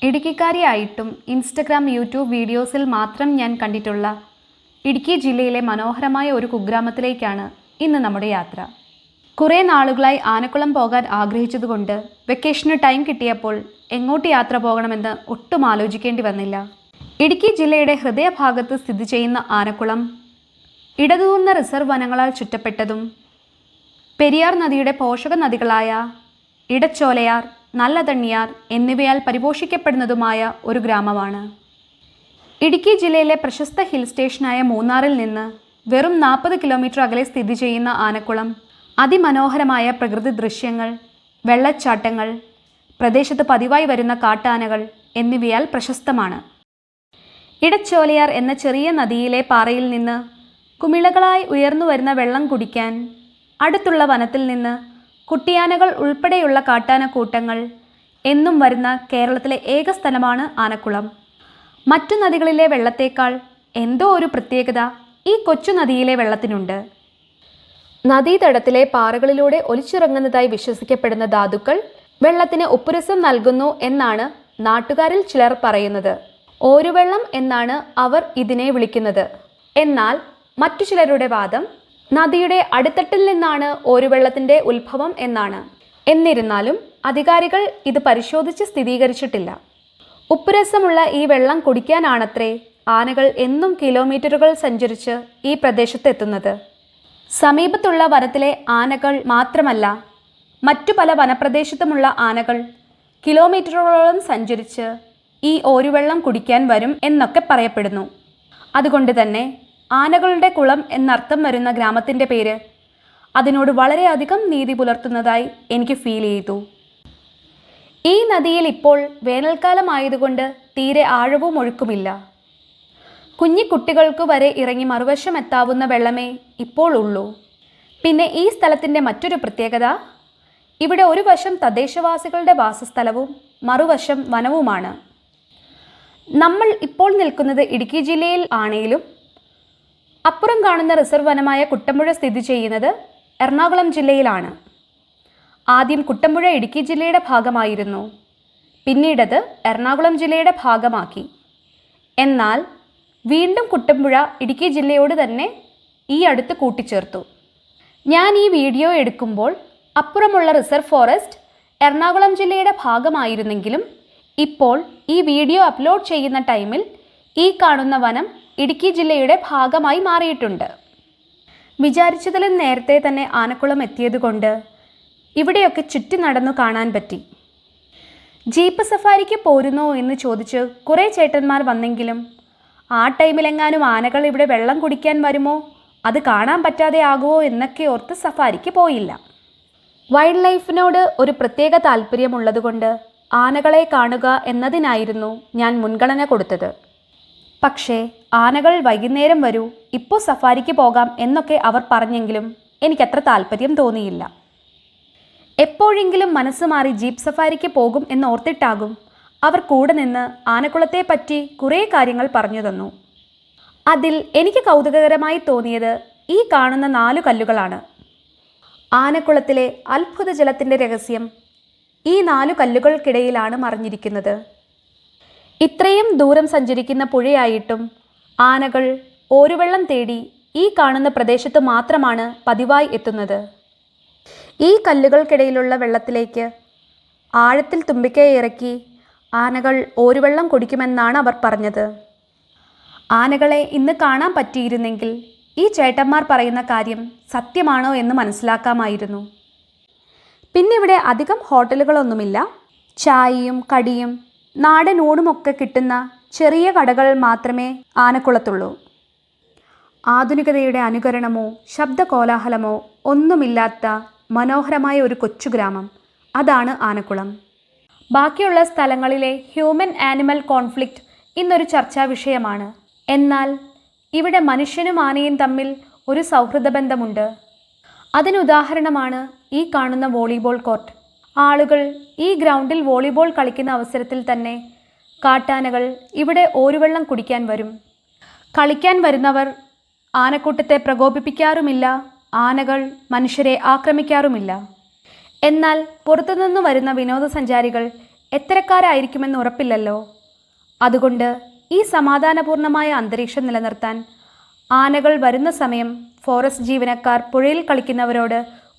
ഇടുക്കിക്കാരിയായിട്ടും Instagram YouTube വീഡിയോസിൽ മാത്രം ഞാൻ കണ്ടിട്ടുള്ള ഇടുക്കി ജില്ലയിലെ മനോഹരമായ ഒരു കുഗ്രാമത്തിലേക്കാണ് ഇന്ന് നമ്മുടെ യാത്ര. കുറേ നാളുകളായി ആനക്കുളം പോകാൻ ആഗ്രഹിച്ചതുകൊണ്ട് വെക്കേഷന് ടൈം കിട്ടിയപ്പോൾ എങ്ങോട്ട് യാത്ര പോകണമെന്ന് ഒട്ടും ആലോചിക്കേണ്ടി വന്നില്ല. ഇടുക്കി ജില്ലയുടെ ഹൃദയഭാഗത്ത് സ്ഥിതി ചെയ്യുന്ന ആനക്കുളം ഇടതൂർന്ന റിസർവ് വനങ്ങളാൽ ചുറ്റപ്പെട്ടതും പെരിയാർ നദിയുടെ പോഷക നദികളായ ഇടച്ചോലയാർ, നല്ലതണ്ണിയാർ എന്നിവയാൽ പരിപോഷിക്കപ്പെടുന്നതുമായ ഒരു ഗ്രാമമാണ്. ഇടുക്കി ജില്ലയിലെ പ്രശസ്ത ഹിൽ സ്റ്റേഷനായ മൂന്നാറിൽ നിന്ന് വെറും 40 കിലോമീറ്റർ അകലെ സ്ഥിതി ചെയ്യുന്ന ആനക്കുളം അതിമനോഹരമായ പ്രകൃതി ദൃശ്യങ്ങൾ, വെള്ളച്ചാട്ടങ്ങൾ, പ്രദേശത്ത് പതിവായി വരുന്ന കാട്ടാനകൾ എന്നിവയാൽ പ്രശസ്തമാണ്. ഇടച്ചോലയാർ എന്ന ചെറിയ നദിയിലെ പാറയിൽ നിന്ന് കുമിളകളായി ഉയർന്നു വരുന്ന വെള്ളം കുടിക്കാൻ അടുത്തുള്ള വനത്തിൽ നിന്ന് കുട്ടിയാനകൾ ഉൾപ്പെടെയുള്ള കാട്ടാനക്കൂട്ടങ്ങൾ എന്നും വരുന്ന കേരളത്തിലെ ഏക സ്ഥലമാണ് ആനക്കുളം. മറ്റു നദികളിലെ വെള്ളത്തേക്കാൾ എന്തോ ഒരു പ്രത്യേകത ഈ കൊച്ചു നദിയിലെ വെള്ളത്തിനുണ്ട്. നദീതടത്തിലെ പാറകളിലൂടെ ഒലിച്ചിറങ്ങുന്നതായി വിശ്വസിക്കപ്പെടുന്ന ധാതുക്കൾ വെള്ളത്തിന് ഉപ്പുരസം നൽകുന്നു എന്നാണ് നാട്ടുകാരിൽ ചിലർ പറയുന്നത്. ഓരുവെള്ളം എന്നാണ് അവർ ഇതിനെ വിളിക്കുന്നത്. എന്നാൽ മറ്റു ചിലരുടെ വാദം നദിയുടെ അടിത്തട്ടിൽ നിന്നാണ് ഓരുവെള്ളത്തിൻ്റെ ഉത്ഭവം എന്നാണ്. എന്നിരുന്നാലും അധികാരികൾ ഇത് പരിശോധിച്ച് സ്ഥിരീകരിച്ചിട്ടില്ല. ഉപ്പുരസമുള്ള ഈ വെള്ളം കുടിക്കാനാണത്രേ ആനകൾ എന്നും കിലോമീറ്ററുകൾ സഞ്ചരിച്ച് ഈ പ്രദേശത്തെത്തുന്നത്. സമീപത്തുള്ള വനത്തിലെ ആനകൾ മാത്രമല്ല, മറ്റു പല വനപ്രദേശത്തുമുള്ള ആനകൾ കിലോമീറ്ററുകളോളം സഞ്ചരിച്ച് ഈ ഓരുവെള്ളം കുടിക്കാൻ വരും എന്നൊക്കെ പറയപ്പെടുന്നു. അതുകൊണ്ട് തന്നെ ആനകളുടെ കുളം എന്നർത്ഥം വരുന്ന ഗ്രാമത്തിൻ്റെ പേര് അതിനോട് വളരെയധികം നീതി പുലർത്തുന്നതായി എനിക്ക് ഫീൽ ചെയ്തു. ഈ നദിയിൽ ഇപ്പോൾ വേനൽക്കാലമായതുകൊണ്ട് തീരെ ആഴവും ഒഴുക്കുമില്ല. കുഞ്ഞിക്കുട്ടികൾക്ക് വരെ ഇറങ്ങി മറുവശം എത്താവുന്ന വെള്ളമേ ഇപ്പോൾ ഉള്ളൂ. പിന്നെ ഈ സ്ഥലത്തിൻ്റെ മറ്റൊരു പ്രത്യേകത, ഇവിടെ ഒരു വശം തദ്ദേശവാസികളുടെ വാസസ്ഥലവും മറുവശം വനവുമാണ്. നമ്മൾ ഇപ്പോൾ നിൽക്കുന്നത് ഇടുക്കി ജില്ലയിൽ ആണെങ്കിലും അപ്പുറം കാണുന്ന റിസർവ് വനമായ കുട്ടമ്പുഴ സ്ഥിതി ചെയ്യുന്നത് എറണാകുളം ജില്ലയിലാണ്. ആദ്യം കുട്ടമ്പുഴ ഇടുക്കി ജില്ലയുടെ ഭാഗമായിരുന്നു. പിന്നീടത് എറണാകുളം ജില്ലയുടെ ഭാഗമാക്കി. എന്നാൽ വീണ്ടും കുട്ടമ്പുഴ ഇടുക്കി ജില്ലയോട് തന്നെ ഈ അടുത്ത് കൂട്ടിച്ചേർത്തു. ഞാൻ ഈ വീഡിയോ എടുക്കുമ്പോൾ അപ്പുറമുള്ള റിസർവ് ഫോറസ്റ്റ് എറണാകുളം ജില്ലയുടെ ഭാഗമായിരുന്നെങ്കിലും ഇപ്പോൾ ഈ വീഡിയോ അപ്ലോഡ് ചെയ്യുന്ന ടൈമിൽ ഈ കാണുന്ന വനം ഇടുക്കി ജില്ലയുടെ ഭാഗമായി മാറിയിട്ടുണ്ട്. വിചാരിച്ചതിലും നേരത്തെ തന്നെ ആനക്കുളം എത്തിയതുകൊണ്ട് ഇവിടെയൊക്കെ ചുറ്റി നടന്നു കാണാൻ പറ്റി. ജീപ്പ് സഫാരിക്ക് പോരുന്നോ എന്ന് ചോദിച്ച് കുറേ ചേട്ടന്മാർ വന്നെങ്കിലും ആ ടൈമിലെങ്ങാനും ആനകൾ ഇവിടെ വെള്ളം കുടിക്കാൻ വരുമോ, അത് കാണാൻ പറ്റാതെ ആകുമോ എന്നൊക്കെ ഓർത്ത് സഫാരിക്ക് പോയില്ല. വൈൽഡ് ലൈഫിനോട് ഒരു പ്രത്യേക താല്പര്യമുള്ളതുകൊണ്ട് ആനകളെ കാണുക എന്നതിനായിരുന്നു ഞാൻ മുൻഗണന കൊടുത്തത്. പക്ഷേ ആനകൾ വൈകുന്നേരം വരൂ, ഇപ്പോൾ സഫാരിക്ക് പോകാം എന്നൊക്കെ അവർ പറഞ്ഞെങ്കിലും എനിക്കത്ര താല്പര്യം തോന്നിയില്ല. എപ്പോഴെങ്കിലും മനസ്സ് മാറി ജീപ്പ് സഫാരിക്ക് പോകും എന്നോർത്തിട്ടാകും അവർ കൂടെ നിന്ന് ആനക്കുളത്തെ പറ്റി കുറേ കാര്യങ്ങൾ പറഞ്ഞു തന്നു. അതിൽ എനിക്ക് കൗതുകകരമായി തോന്നിയത് ഈ കാണുന്ന 4 കല്ലുകളാണ്. ആനക്കുളത്തിലെ അത്ഭുത ജലത്തിൻ്റെ രഹസ്യം ഈ 4 കല്ലുകൾക്കിടയിലാണ് മറഞ്ഞിരിക്കുന്നത്. ഇത്രയും ദൂരം സഞ്ചരിക്കുന്ന പുഴയായിട്ടും ആനകൾ ഓരുവെള്ളം തേടി ഈ കാണുന്ന പ്രദേശത്ത് മാത്രമാണ് പതിവായി എത്തുന്നത്. ഈ കല്ലുകൾക്കിടയിലുള്ള വെള്ളത്തിലേക്ക് ആഴത്തിൽ തുമ്പിക്കൈ ഇറക്കി ആനകൾ ഓരുവെള്ളം കുടിക്കുമെന്നാണ് അവർ പറഞ്ഞത്. ആനകളെ ഇന്ന് കാണാൻ പറ്റിയിരുന്നെങ്കിൽ ഈ ചേട്ടന്മാർ പറയുന്ന കാര്യം സത്യമാണോ എന്ന് മനസ്സിലാക്കാമായിരുന്നു. പിന്നെ ഇവിടെ അധികം ഹോട്ടലുകളൊന്നുമില്ല. ചായയും കടിയും നാടൻ ഊണുമൊക്കെ കിട്ടുന്ന ചെറിയ കടകൾ മാത്രമേ ആനക്കുളത്തുള്ളൂ. ആധുനികതയുടെ അനുകരണമോ ശബ്ദകോലാഹലമോ ഒന്നുമില്ലാത്ത മനോഹരമായ ഒരു കൊച്ചു ഗ്രാമം, അതാണ് ആനക്കുളം. ബാക്കിയുള്ള സ്ഥലങ്ങളിലെ ഹ്യൂമൻ ആനിമൽ കോൺഫ്ലിക്റ്റ് ഇന്നൊരു ചർച്ചാ വിഷയമാണ്. എന്നാൽ ഇവിടെ മനുഷ്യനും ആനയും തമ്മിൽ ഒരു സൗഹൃദ ബന്ധമുണ്ട്. അതിനുദാഹരണമാണ് ഈ കാണുന്ന വോളിബോൾ കോർട്ട്. ആളുകൾ ഈ ഗ്രൗണ്ടിൽ വോളിബോൾ കളിക്കുന്ന അവസരത്തിൽ തന്നെ കാട്ടാനകൾ ഇവിടെ ഓരുവെള്ളം കുടിക്കാൻ വരും. കളിക്കാൻ വരുന്നവർ ആനക്കൂട്ടത്തെ പ്രകോപിപ്പിക്കാറുമില്ല, ആനകൾ മനുഷ്യരെ ആക്രമിക്കാറുമില്ല. എന്നാൽ പുറത്തുനിന്ന് വരുന്ന വിനോദസഞ്ചാരികൾ എത്തരക്കാരായിരിക്കുമെന്ന് ഉറപ്പില്ലല്ലോ. അതുകൊണ്ട് ഈ സമാധാനപൂർണമായ അന്തരീക്ഷം നിലനിർത്താൻ ആനകൾ വരുന്ന സമയം ഫോറസ്റ്റ് ജീവനക്കാർ പുഴയിൽ കളിക്കുന്നവരോട്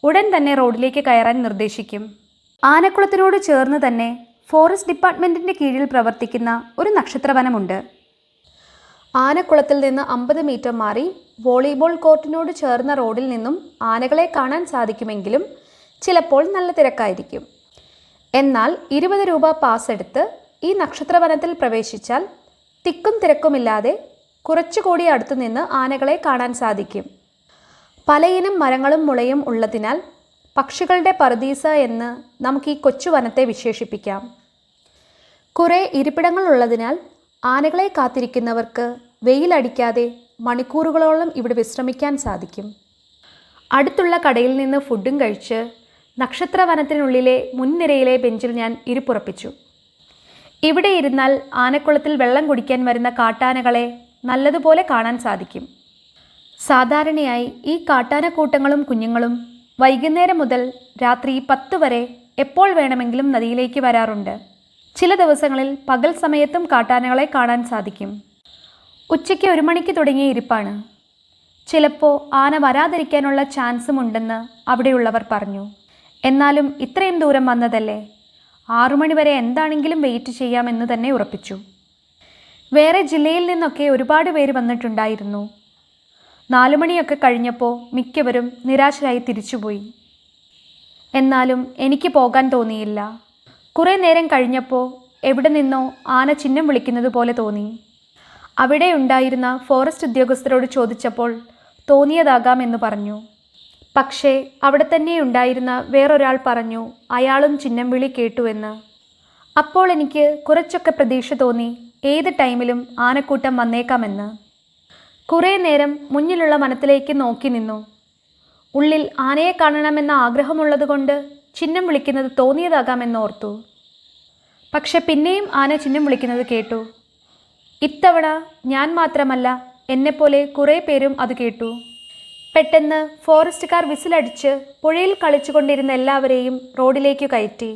ഉടൻ തന്നെ റോഡിലേക്ക് കയറാൻ നിർദ്ദേശിക്കും. ആനക്കുളത്തിനോട് ചേർന്ന് തന്നെ ഫോറസ്റ്റ് ഡിപ്പാർട്ട്മെൻറ്റിൻ്റെ കീഴിൽ പ്രവർത്തിക്കുന്ന ഒരു നക്ഷത്രവനമുണ്ട്. ആനക്കുളത്തിൽ നിന്ന് 50 മീറ്റർ മാറി വോളിബോൾ കോർട്ടിനോട് ചേർന്ന റോഡിൽ നിന്നും ആനകളെ കാണാൻ സാധിക്കുമെങ്കിലും ചിലപ്പോൾ നല്ല തിരക്കായിരിക്കും. എന്നാൽ 20 രൂപ പാസ് എടുത്ത് ഈ നക്ഷത്രവനത്തിൽ പ്രവേശിച്ചാൽ തിക്കും തിരക്കുമില്ലാതെ കുറച്ചുകൂടി അടുത്തു നിന്ന് ആനകളെ കാണാൻ സാധിക്കും. പലയിനം മരങ്ങളും മുളയും ഉള്ളതിനാൽ പക്ഷികളുടെ പറുദീസ എന്ന് നമുക്ക് ഈ കൊച്ചു വനത്തെ വിശേഷിപ്പിക്കാം. കുറേ ഇരിപ്പിടങ്ങൾ ഉള്ളതിനാൽ ആനകളെ കാത്തിരിക്കുന്നവർക്ക് വെയിലടിക്കാതെ മണിക്കൂറുകളോളം ഇവിടെ വിശ്രമിക്കാൻ സാധിക്കും. അടുത്തുള്ള കടയിൽ നിന്ന് ഫുഡും കഴിച്ച് നക്ഷത്രവനത്തിനുള്ളിലെ മുൻനിരയിലെ ബെഞ്ചിൽ ഞാൻ ഇരിപ്പുറപ്പിച്ചു. ഇവിടെ ഇരുന്നാൽ ആനക്കുളത്തിൽ വെള്ളം കുടിക്കാൻ വരുന്ന കാട്ടാനകളെ നല്ലതുപോലെ കാണാൻ സാധിക്കും. സാധാരണയായി ഈ കാട്ടാനക്കൂട്ടങ്ങളും കുഞ്ഞുങ്ങളും വൈകുന്നേരം മുതൽ രാത്രി 10 വരെ എപ്പോൾ വേണമെങ്കിലും നദിയിലേക്ക് വരാറുണ്ട്. ചില ദിവസങ്ങളിൽ പകൽ സമയത്തും കാട്ടാനകളെ കാണാൻ സാധിക്കും. ഉച്ചയ്ക്ക് 1 മണിക്ക് തുടങ്ങിയ ഇരിപ്പാണ്. ചിലപ്പോൾ ആന വരാതിരിക്കാനുള്ള ചാൻസും ഉണ്ടെന്ന് അവിടെയുള്ളവർ പറഞ്ഞു. എന്നാലും ഇത്രയും ദൂരം വന്നതല്ലേ, 6 മണി വരെ എന്താണെങ്കിലും വെയിറ്റ് ചെയ്യാമെന്ന് തന്നെ ഉറപ്പിച്ചു. വേറെ ജില്ലയിൽ നിന്നൊക്കെ ഒരുപാട് പേര് വന്നിട്ടുണ്ടായിരുന്നു. 4 മണിയൊക്കെ കഴിഞ്ഞപ്പോൾ മിക്കവരും നിരാശരായി തിരിച്ചുപോയി. എന്നാലും എനിക്ക് പോകാൻ തോന്നിയില്ല. കുറേ നേരം കഴിഞ്ഞപ്പോൾ എവിടെ നിന്നോ ആന ചിഹ്നം വിളിക്കുന്നത് പോലെ തോന്നി. അവിടെ ഉണ്ടായിരുന്ന ഫോറസ്റ്റ് ഉദ്യോഗസ്ഥരോട് ചോദിച്ചപ്പോൾ തോന്നിയതാകാമെന്ന് പറഞ്ഞു. പക്ഷേ അവിടെ തന്നെ ഉണ്ടായിരുന്ന വേറൊരാൾ പറഞ്ഞു അയാളും ചിഹ്നം വിളി കേട്ടുവെന്ന്. അപ്പോൾ എനിക്ക് കുറച്ചൊക്കെ പ്രതീക്ഷ തോന്നി ഏത് ടൈമിലും ആനക്കൂട്ടം വന്നേക്കാമെന്ന്. കുറേ നേരം മുന്നിലുള്ള വനത്തിലേക്ക് നോക്കി നിന്നു. ഉള്ളിൽ ആനയെ കാണണമെന്ന ആഗ്രഹമുള്ളതുകൊണ്ട് ചിഹ്നം വിളിക്കുന്നത് തോന്നിയതാകാമെന്നോർത്തു. പക്ഷെ പിന്നെയും ആന ചിഹ്നം വിളിക്കുന്നത് കേട്ടു. ഇത്തവണ ഞാൻ മാത്രമല്ല, എന്നെപ്പോലെ കുറേ പേരും അത് കേട്ടു. പെട്ടെന്ന് ഫോറസ്റ്റുകാർ വിസിലടിച്ച് പുഴയിൽ കളിച്ചുകൊണ്ടിരുന്ന എല്ലാവരെയും റോഡിലേക്ക് കയറ്റി.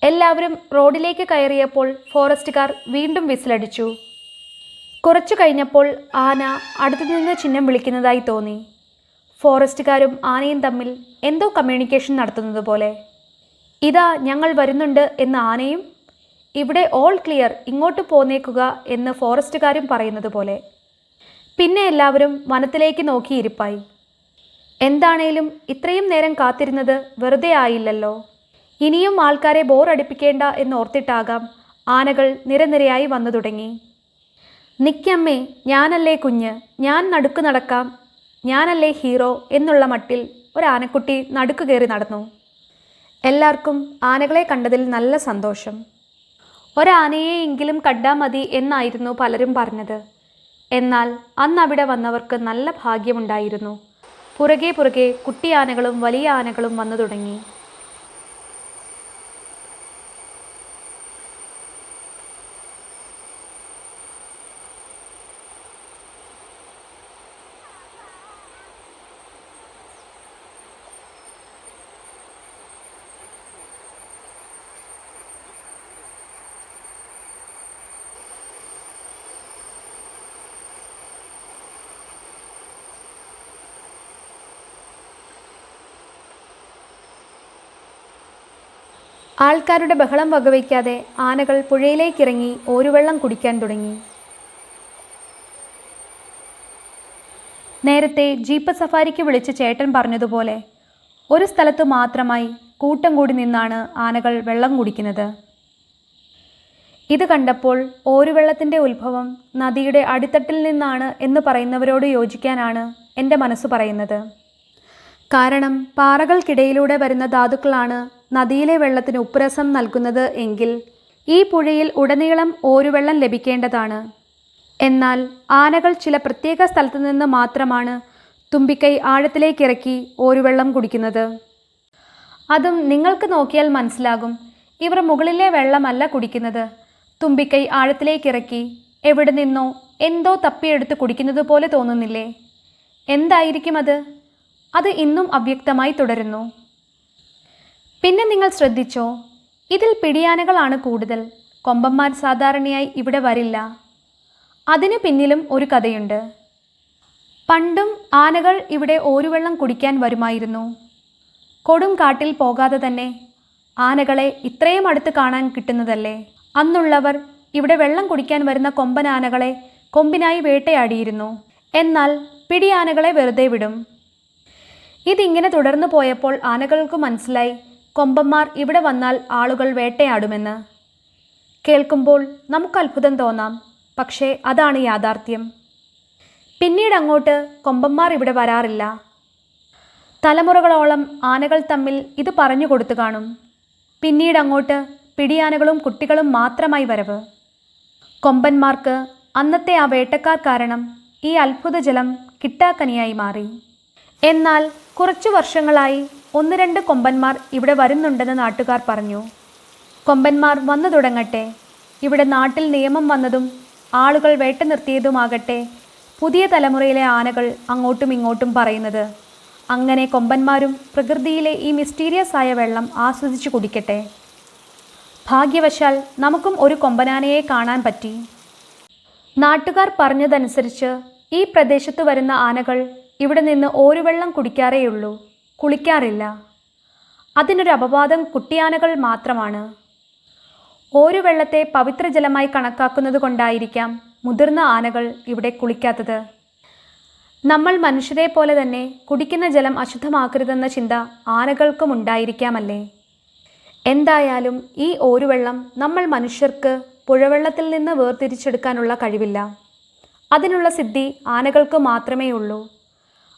എല്ലാവരും റോഡിലേക്ക് കയറിയപ്പോൾ ഫോറസ്റ്റുകാർ വീണ്ടും വിസിലടിച്ചു. കുറച്ചു കഴിഞ്ഞപ്പോൾ ആന അടുത്തുനിന്ന് ചിഹ്നം വിളിക്കുന്നതായി തോന്നി. ഫോറസ്റ്റുകാരും ആനയും തമ്മിൽ എന്തോ കമ്മ്യൂണിക്കേഷൻ നടത്തുന്നത് പോലെ. ഇതാ ഞങ്ങൾ വരുന്നുണ്ട് എന്ന് ആനയും ഇവിടെ ഓൾ ക്ലിയർ, ഇങ്ങോട്ട് പോന്നേക്കുക എന്ന് ഫോറസ്റ്റുകാരും പറയുന്നത് പോലെ. പിന്നെ എല്ലാവരും വനത്തിലേക്ക് നോക്കിയിരിപ്പായി. എന്താണേലും ഇത്രയും നേരം കാത്തിരുന്നത് വെറുതെ ആയില്ലല്ലോ. ഇനിയും ആൾക്കാരെ ബോറടിപ്പിക്കേണ്ട എന്നോർത്തിട്ടാകാം ആനകൾ നിരനിരയായി വന്നു തുടങ്ങി. നിക്കമ്മേ, ഞാനല്ലേ കുഞ്ഞ്, ഞാൻ നടുക്ക് നടക്കാം, ഞാനല്ലേ ഹീറോ എന്നുള്ള മട്ടിൽ ഒരാനക്കുട്ടി നടുക്ക് കയറി നടന്നു. എല്ലാവർക്കും ആനകളെ കണ്ടതിൽ നല്ല സന്തോഷം. ഒരാനയെയെങ്കിലും കണ്ടാൽ മതി എന്നായിരുന്നു പലരും പറഞ്ഞത്. എന്നാൽ അന്ന് അവിടെ വന്നവർക്ക് നല്ല ഭാഗ്യമുണ്ടായിരുന്നു. പുറകെ പുറകെ കുട്ടിയാനകളും വലിയ ആനകളും വന്നു തുടങ്ങി. ആൾക്കാരുടെ ബഹളം വകവയ്ക്കാതെ ആനകൾ പുഴയിലേക്കിറങ്ങി ഓരുവെള്ളം കുടിക്കാൻ തുടങ്ങി. നേരത്തെ ജീപ്പ് സഫാരിക്ക് വിളിച്ച് ചേട്ടൻ പറഞ്ഞതുപോലെ ഒരു സ്ഥലത്ത് മാത്രമായി കൂട്ടം കൂടി നിന്നാണ് ആനകൾ വെള്ളം കുടിക്കുന്നത്. ഇത് കണ്ടപ്പോൾ ഓരുവെള്ളത്തിൻ്റെ ഉത്ഭവം നദിയുടെ അടിത്തട്ടിൽ നിന്നാണ് എന്ന് പറയുന്നവരോട് യോജിക്കാനാണ് എൻ്റെ മനസ്സ് പറയുന്നത്. കാരണം പാറകൾക്കിടയിലൂടെ വരുന്ന ധാതുക്കളാണ് നദിയിലെ വെള്ളത്തിന് ഉപ്പുരസം നൽകുന്നത് എങ്കിൽ ഈ പുഴയിൽ ഉടനീളം ഓരുവെള്ളം ലഭിക്കേണ്ടതാണ്. എന്നാൽ ആനകൾ ചില പ്രത്യേക സ്ഥലത്തു നിന്ന് മാത്രമാണ് തുമ്പിക്കൈ ആഴത്തിലേക്കിറക്കി ഓരുവെള്ളം കുടിക്കുന്നത്. അതും നിങ്ങൾക്ക് നോക്കിയാൽ മനസ്സിലാകും. ഇവർ മുകളിലെ വെള്ളമല്ല കുടിക്കുന്നത്, തുമ്പിക്കൈ ആഴത്തിലേക്കിറക്കി എവിടെ നിന്നോ എന്തോ തപ്പിയെടുത്ത് കുടിക്കുന്നത് പോലെ തോന്നുന്നില്ലേ? എന്തായിരിക്കും അത്? അത് ഇന്നും അവ്യക്തമായി തുടരുന്നു. പിന്നെ നിങ്ങൾ ശ്രദ്ധിച്ചോ, ഇതിൽ പിടിയാനകളാണ് കൂടുതൽ. കൊമ്പന്മാർ സാധാരണയായി ഇവിടെ വരില്ല. അതിനു പിന്നിലും ഒരു കഥയുണ്ട്. പണ്ടും ആനകൾ ഇവിടെ ഓരുവെള്ളം കുടിക്കാൻ വരുമായിരുന്നു. കൊടും കാട്ടിൽ പോകാതെ തന്നെ ആനകളെ ഇത്രയും അടുത്ത് കാണാൻ കിട്ടുന്നതല്ലേ. അന്നുള്ളവർ ഇവിടെ വെള്ളം കുടിക്കാൻ വരുന്ന കൊമ്പൻ ആനകളെ കൊമ്പിനായി വേട്ടയാടിയിരുന്നു. എന്നാൽ പിടിയാനകളെ വെറുതെ വിടും. ഇതിങ്ങനെ തുടർന്നു പോയപ്പോൾ ആനകൾക്ക് മനസ്സിലായി കൊമ്പന്മാർ ഇവിടെ വന്നാൽ ആളുകൾ വേട്ടയാടുമെന്ന്. കേൾക്കുമ്പോൾ നമുക്ക് അത്ഭുതം തോന്നാം, പക്ഷേ അതാണ് യാഥാർത്ഥ്യം. പിന്നീട് അങ്ങോട്ട് കൊമ്പന്മാർ ഇവിടെ വരാറില്ല. തലമുറകളോളം ആനകൾ തമ്മിൽ ഇത് പറഞ്ഞു കൊടുത്തു കാണും. പിന്നീട് അങ്ങോട്ട് പിടിയാനകളും കുട്ടികളും മാത്രമായി വരവ്. കൊമ്പന്മാർക്ക് അന്നത്തെ ആ വേട്ടക്കാർ കാരണം ഈ അത്ഭുത ജലം കിട്ടാക്കനിയായി മാറി. എന്നാൽ കുറച്ചു വർഷങ്ങളായി 1-2 കൊമ്പന്മാർ ഇവിടെ വരുന്നുണ്ടെന്ന് നാട്ടുകാർ പറഞ്ഞു. കൊമ്പന്മാർ വന്നു തുടങ്ങട്ടെ. ഇവിടെ നാട്ടിൽ നിയമം വന്നതും ആളുകൾ വേട്ട നിർത്തിയതുമാകട്ടെ പുതിയ തലമുറയിലെ ആനകൾ അങ്ങോട്ടും ഇങ്ങോട്ടും പറയുന്നത്. അങ്ങനെ കൊമ്പന്മാരും പ്രകൃതിയിലെ ഈ മിസ്റ്റീരിയസ് ആയ വെള്ളം ആസ്വദിച്ചു കുടിക്കട്ടെ. ഭാഗ്യവശാൽ നമുക്കും ഒരു കൊമ്പനാനയെ കാണാൻ പറ്റി. നാട്ടുകാർ പറഞ്ഞതനുസരിച്ച് ഈ പ്രദേശത്ത് വരുന്ന ആനകൾ ഇവിടെ നിന്ന് ഓരുവെള്ളം കുടിക്കാറേയുള്ളൂ, കുളിക്കാറില്ല. അതിനൊരു അപവാദം കുട്ടിയാനകൾ മാത്രമാണ്. ഓരുവെള്ളത്തെ പവിത്രജലമായി കണക്കാക്കുന്നത് കൊണ്ടായിരിക്കാം മുതിർന്ന ആനകൾ ഇവിടെ കുളിക്കാത്തത്. നമ്മൾ മനുഷ്യരെ പോലെ തന്നെ കുടിക്കുന്ന ജലം അശുദ്ധമാക്കരുതെന്ന ചിന്ത ആനകൾക്കും ഉണ്ടായിരിക്കാമല്ലേ. എന്തായാലും ഈ ഓരുവെള്ളം നമ്മൾ മനുഷ്യർക്ക് പുഴവെള്ളത്തിൽ നിന്ന് വേർതിരിച്ചെടുക്കാനുള്ള കഴിവില്ല. അതിനുള്ള സിദ്ധി ആനകൾക്ക് മാത്രമേ ഉള്ളൂ.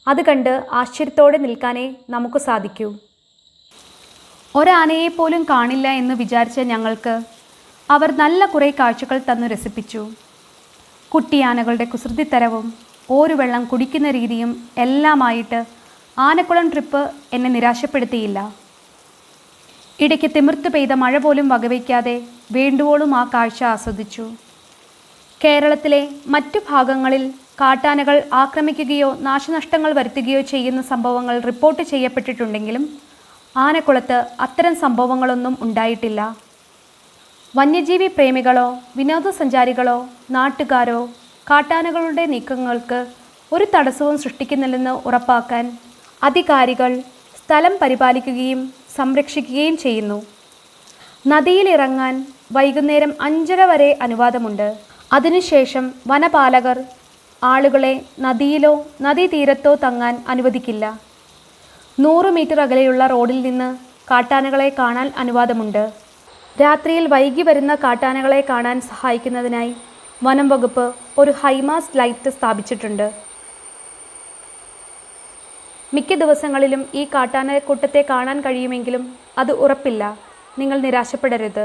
അത് കണ്ട് ആശ്ചര്യത്തോടെ നിൽക്കാനേ നമുക്ക് സാധിക്കൂ. ഒരാനയെപ്പോലും കാണില്ല എന്ന് വിചാരിച്ച ഞങ്ങൾക്ക് അവർ നല്ല കുറേ കാഴ്ചകൾ തന്നു രസിപ്പിച്ചു. കുട്ടിയാനകളുടെ കുസൃതിത്തരവും ഓരുവെള്ളം കുടിക്കുന്ന രീതിയും എല്ലാമായിട്ട് ആനക്കുളം ട്രിപ്പ് എന്നെ നിരാശപ്പെടുത്തിയില്ല. ഇടയ്ക്ക് തിമിർത്ത് പെയ്ത മഴ പോലും വകവയ്ക്കാതെ വേണ്ടുവോളും ആ കാഴ്ച ആസ്വദിച്ചു. കേരളത്തിലെ മറ്റു ഭാഗങ്ങളിൽ കാട്ടാനകൾ ആക്രമിക്കുകയോ നാശനഷ്ടങ്ങൾ വരുത്തുകയോ ചെയ്യുന്ന സംഭവങ്ങൾ റിപ്പോർട്ട് ചെയ്യപ്പെട്ടിട്ടുണ്ടെങ്കിലും ആനക്കുളത്ത് അത്തരം സംഭവങ്ങളൊന്നും ഉണ്ടായിട്ടില്ല. വന്യജീവി പ്രേമികളോ വിനോദസഞ്ചാരികളോ നാട്ടുകാരോ കാട്ടാനകളുടെ നീക്കങ്ങൾക്ക് ഒരു തടസ്സവും സൃഷ്ടിക്കുന്നില്ലെന്ന് ഉറപ്പാക്കാൻ അധികാരികൾ സ്ഥലം പരിപാലിക്കുകയും സംരക്ഷിക്കുകയും ചെയ്യുന്നു. നദിയിലിറങ്ങാൻ വൈകുന്നേരം 5:30 വരെ അനുവാദമുണ്ട്. അതിനുശേഷം വനപാലകർ ആളുകളെ നദിയിലോ നദീതീരത്തോ തങ്ങാൻ അനുവദിക്കില്ല. 100 മീറ്റർ അകലെയുള്ള റോഡിൽ നിന്ന് കാട്ടാനകളെ കാണാൻ അനുവാദമുണ്ട്. രാത്രിയിൽ വൈകി വരുന്ന കാട്ടാനകളെ കാണാൻ സഹായിക്കുന്നതിനായി വനം വകുപ്പ് ഒരു ഹൈമാസ്റ്റ് ലൈറ്റ് സ്ഥാപിച്ചിട്ടുണ്ട്. മിക്ക ദിവസങ്ങളിലും ഈ കാട്ടാനക്കൂട്ടത്തെ കാണാൻ കഴിയുമെങ്കിലും അത് ഉറപ്പില്ല. നിങ്ങൾ നിരാശപ്പെടരുത്.